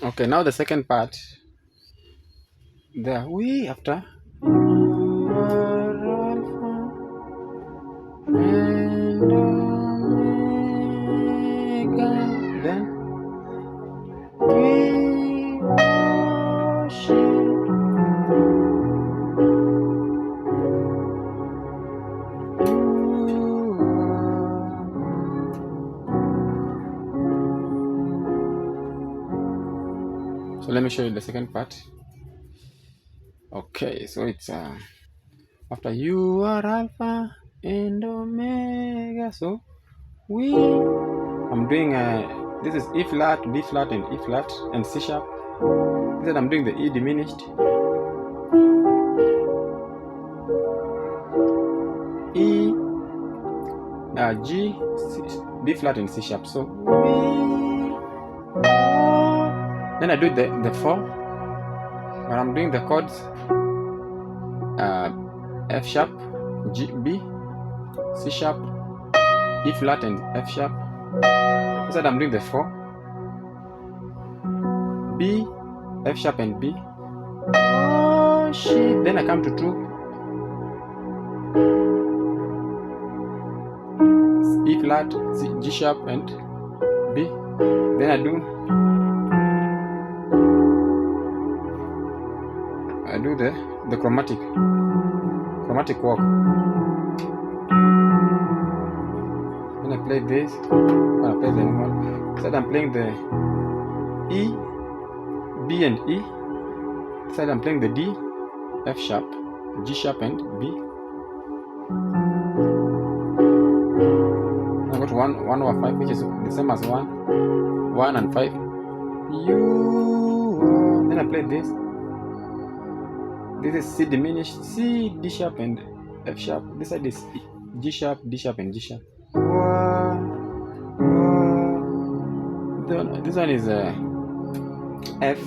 Okay, now the second part. There we after you are Alpha and Omega. Then we worship you. So let me show you the second part. Okay, so it's after you are Alpha and Omega. So I'm doing this is E flat, B flat, and E flat, and C sharp. Then I'm doing the E diminished, E, G, C, B flat, and C sharp. So then I do the 4. When I'm doing the chords, F sharp, G, B, C sharp, E flat, and F sharp. Instead I'm doing the 4, B, F sharp, and B. Oh shit! Then I come to 2, E flat, C, G sharp, and B. Then I do the chromatic walk. Then I play this. When I play the normal. Instead I'm playing the E, B, and E. Instead I'm playing the D, F sharp, G sharp, and B. I got 1 over 5, which is the same as 1 and 5. Then I play this. This is C diminished, C, D sharp, and F sharp. This side is G sharp, D sharp, and G sharp. This one is F,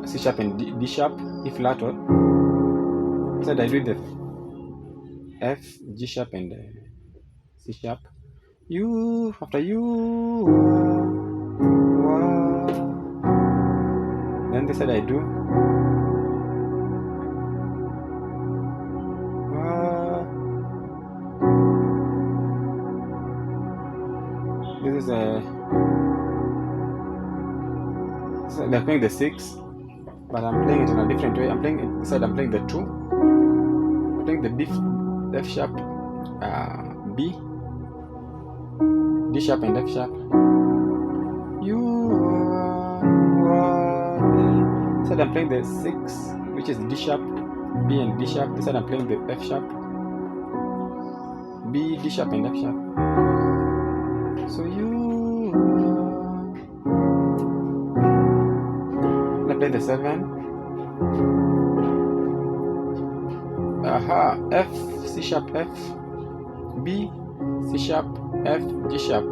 C sharp, and D sharp, E flat. So I do the F, G sharp, and C sharp. You after you. Then this side I do. This is so they're playing the 6, but I'm playing it in a different way. I'm playing it this side. I'm playing the 2. I'm playing the B, F sharp, B, D sharp, and F sharp. So I'm playing the 6, which is D sharp, B, and D sharp. This side I'm playing the F sharp, B, D sharp, and F sharp. So I play the 7. F, C sharp, F, B, C sharp, F, G sharp.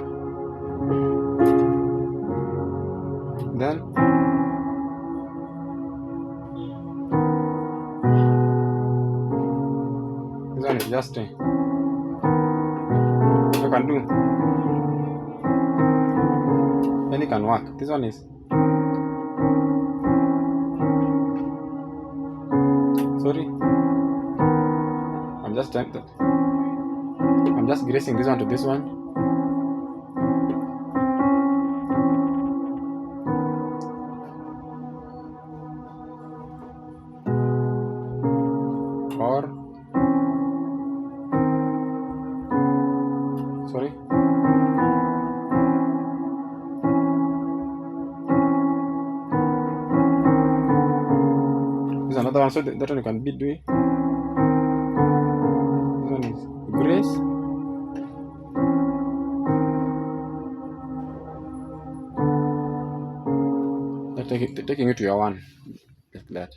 Then this one is just you can do, and it can work. This one is sorry. I'm just gracing this one to this one. Or sorry. There's another one, so that one you can be doing. This one is grace. Taking it to your 1 like that.